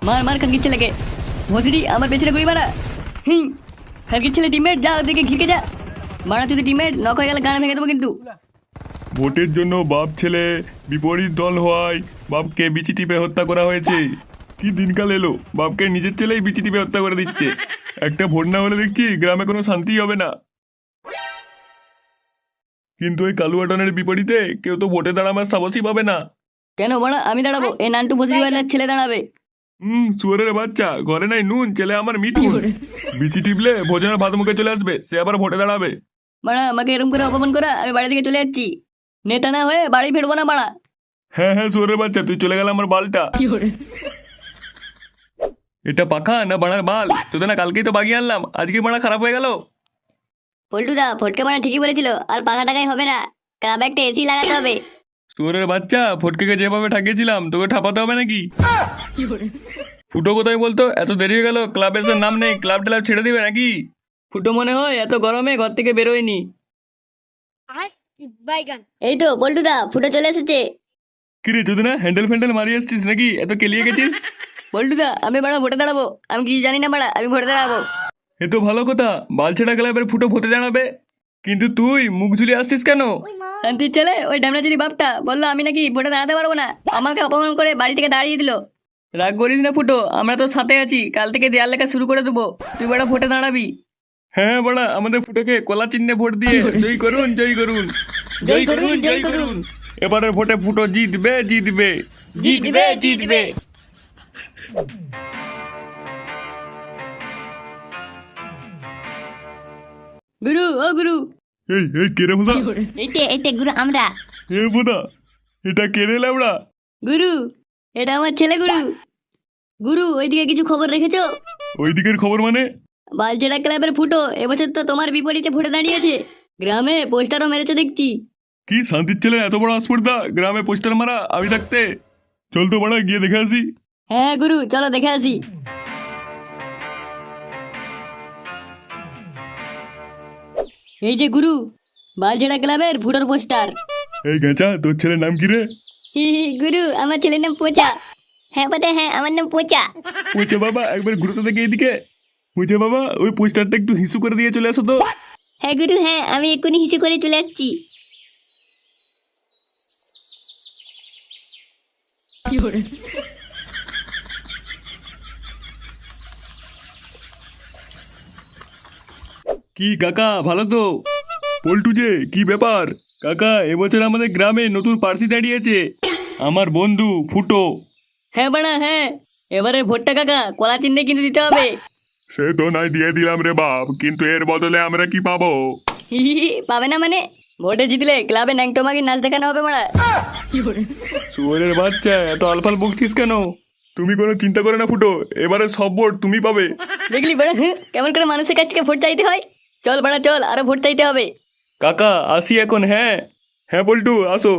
মার মার খানকির ছেলেকে। ভসিডি আমার পেছনে গুলি মারা। খানকির ছেলে টিমমেট যা ওদিকে ঘিরে যা। মারা যদি টিমমেট নক হয়ে গেলে গানা ভেঙে দেবো কিন্তু। ভোটের জন্য বাপ ছেলে বিপরীত দল হওয়ায় বাপকে বিচি টিপে হত্যা করা হয়েছে। কি দিনকাল এলো, বাপকে নিজের ছেলেই বিচি টিপে হত্যা করে দিচ্ছে। একটা ভোট না হলে দেখছি গ্রামে কোনো শান্তি হবে না। কিন্তু ওই কালুয়াটনের বিপরীতে কেউ তো ভোটে দাঁড়াবার সাহসই পাবে না। কেন মারা আমি দাঁড়াবো, এ নান্টু ভসিডি বাড়ির ছেলে দাঁড়াবে। সুয়ারের বাচ্চা, ঘরে নাই নুন, ছেলে আমার মিঠুন। বিচি টিপলে ভোজনের ভাত মুখে চলে আসবে, সে আবার ভোটে দাঁড়াবে। মারা আমাকে এরকম করে অপমান করা, আমি বাড়ি থেকে চলে যাচ্ছি। নেতা না হয়ে বাড়ি ফিরবো না মারা। হ্যাঁ হ্যাঁ সুয়ারের বাচ্চা, তুই চলে গেল আমার বালটা। এটা পাখা না বাড়ার বাল? তোদের না কালকেই তো বাগিয়ে আনলাম, আজকে বাড়া খারাপ হয়ে গেল। পল্টুদা ফটকে মারা ঠিকই বলেছিল, আর পাখা টাকাই হবে না, ক্লাবে একটা এসি লাগাতে হবে। সুয়ারের বাচ্চা, ফটকেকে যেভাবে ঠাকিয়েছিলাম তোকে ঠাপাতে হবে নাকি? ফুটো কোথায় বলতো? এত দেরি হয়ে গেল, ক্লাব এসে নাম নেই, ক্লাব টেলাব ছেড়ে দিবে নাকি? ফুটো মনে হয় এত গরমে ঘর থেকে বেরোয়নি। এই তো পল্টুদা, ফুটো চলে এসেছে। কিরে যদি না হ্যান্ডেল ফ্যান্ডেল মারি আসছিস নাকি, এত কেলিয়ে গেছিস? পল্টুদা আমি বাড়া ভোটে দাঁড়াবো, আমি কিছু জানি না বাড়া, আমি ভোটে দাঁড়াবো। এ তো ভালো কথা, বালছেড়া ক্লাবের ফুটো ভোটে দাঁড়াবে। কিন্তু তুই মুখ ঝুলে আসছিস কেন? শান্তির ছেলে ওই ডামনাচুরি বাপটা বললো আমি নাকি ভোটে দাঁড়াতে পারবো না, আমাকে অপমান করে বাড়ি থেকে দাঁড়িয়ে দিল। রাগ করিস না ফুটো, আমরা তো সাথে আছি, কাল থেকে দেয়াল লেখা শুরু করে দেবো, তুই বাড়া ভোটে দাঁড়াবি। হ্যাঁ বড়া, আমাদের ফুটোকে কলা চিহ্নে ভোট দিয়ে জয় করুন, জয় করুন, জয় করুন, জয় করুন। এবারে ভোটে ফুটো জিতবে, জিতবে, জিতবে, জিতবে। গুরু ও গুরু। এই এই কেরে বোধা? এইটা গুরু আমরা। এ বোধা, এটা কেড়ে লাউড়া? গুরু এটা আমার ছেলে গুরু। গুরু ওইদিকে কিছু খবর রেখেছো? ওই দিকের খবর মানে? বালচেরা ক্লাবের ফুটো এবছর তো তোমার বিপরীতে ভোটে দাঁড়িয়েছে, গ্রামে পোস্টারও মেরেছে দেখছি। কি শান্তির ছেলে এত বড় আসপর্দা, গ্রামে পোস্টার মারা আমি থাকতে? চল তো বড়া গিয়ে দেখে আসি। হ্যাঁ গুরু চলো দেখে আসি। এই যে গুরু, বালচেরা ক্লাবের ফুটোর পোস্টার। এই গেঁচা, তোর ছেলের নাম কি রে? গুরু আমার ছেলের নাম পোচা। হ্যাঁ বটে, হ্যাঁ আমার নাম পোচা। পুঁচে বাবা, একবার ঘুরতে থেকে এইদিকে। পুঁচে বাবা, ওই পোস্টারটা একটু হিসু করে দিয়ে চলে আসো তো। হ্যাঁ গুরু, হ্যাঁ আমি এক্ষুনি হিসু করে চলে যাচ্ছি। কি কাকা, ভালো তো? পল্টু যে, কি ব্যাপার? কাকা, এবছর আমাদের গ্রামে নতুন প্রার্থী দাঁড়িয়েছে, আমার বন্ধু ফুটো। হ্যাঁ বাড়া হ্যাঁ, এবারে ভোটটা কাকা কলা চিহ্নে কিন্তু দিতে হবে। সে তো নাই দিয়ে দিলাম রে বাপ, কিন্তু এর বদলে আমরা কি পাবো? পাবে না মানে? ভোটে জিতলে ক্লাবে ন্যাংটোমাগি নাচ দেখানো হবে মারা। শুয়োরের বাচ্চা, এত আলফাল বকছিস কেন? তুমি কোনো চিন্তা করে না ফুটো, এবারে সব ভোট তুমি পাবে। দেখলি বাড়া কেমন করে মানুষের কাছ থেকে ভোট চাইতে হয়। চল বাড়া চল, আরো ভোট চাইতে হবে। কাকা আসি এখন। হ্যাঁ হ্যাঁ পল্টু আসো।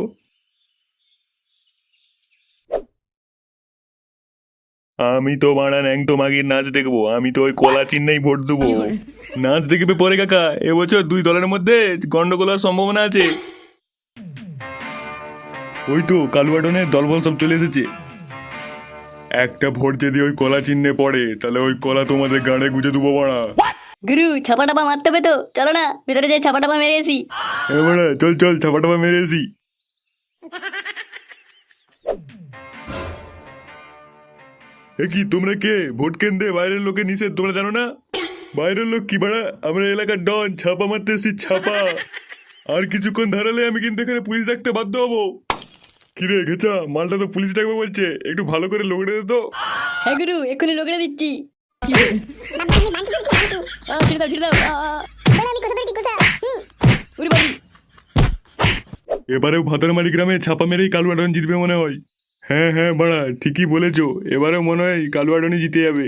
আমি তো মারা ন্যাংটো মাগির নাচ দেখবো, আমি তো ওই কলা চিহ্নেই ভোট দেবো। নাচ দেখবে পরে কাকা, এবছর দুই দলের মধ্যে গন্ডগোলের সম্ভাবনা আছে। ওই তো কালুয়াডনের দলবল সব চলে এসেছে। একটা ভোট যদি ওই কলা চিহ্নে পড়ে, তাহলে ওই কলা তোমাদের গাড়ে গুজে দেবো বাড়া। গুরু ছাপা টাপা মারতে হবে তো, চলো না ভিতরে যাই ছাপা টাপা মেরে আসি। এবারে চল চল, ছাপাটাপা মেরে আসি। এ কি তোমরা কে? ভোট কেন্দ্রে বাইরের লোকের নিষেধ, তোমরা জানো না? বাইরের লোক কি বাড়া, আমরা এলাকার ডন, ছাপা মারতে এসেছি ছাপা। আর কিছুক্ষণ ধারালে আমি কিন্তু এখানে পুলিশ ডাকতে বাধ্য হবো। কিরে ঘেচা, মালটা তো পুলিশ ডাকবে বলছে, একটু ভালো করে লোকড়ে দে তো। হ্যাঁ গুরু এক্ষুনি লোকেরা দিচ্ছি। ছেড়ে দাও ছেড়ে দাও। উরি বাড়ি। এবারেও ভাতারমারি গ্রামে ছাপা মেরেই কালুয়াডন জিতবে মনে হয়। হ্যাঁ হ্যাঁ বাড়া, ঠিকই বলেছো, এবারেও মনে হয় কালুয়াডনই জিতে যাবে।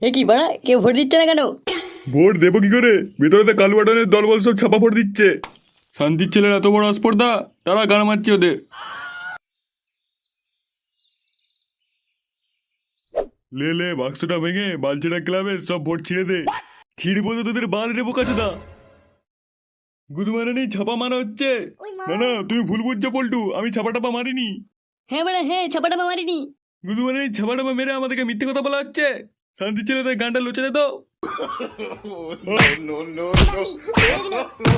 এ কি বাড়া, কেউ ভোট দিচ্ছে না কেন? ভোট দেবো কি করে, ভিতরে তো কালুয়াডনের দলবল সব ছাপা ভোট দিচ্ছে। শান্তির ছেলের এত বড় স্পর্ধা, তারা গান মারছে ওদের। লে লে বাক্সটা ভেঙে বালছেড়া ক্লাবের সব ভোট ছিঁড়ে দে। ছিঁড়বো তো তোদের বাল রে বোকাচোদা। গুদমারানি ছাপা মারা হচ্ছে। না না, তুমি ভুল বুঝছো পল্টু, আমি ছাপা টাপা মারিনি। হ্যাঁ বাড়া, হ্যাঁ ছাপাটাপা মারিনি। গুদু মানে ছাপা টাপা মেরে আমাদেরকে মিথ্যে কথা বলা হচ্ছে। শান্তি ছেলে তাই গানটা লুচে দে তো। no, no, no.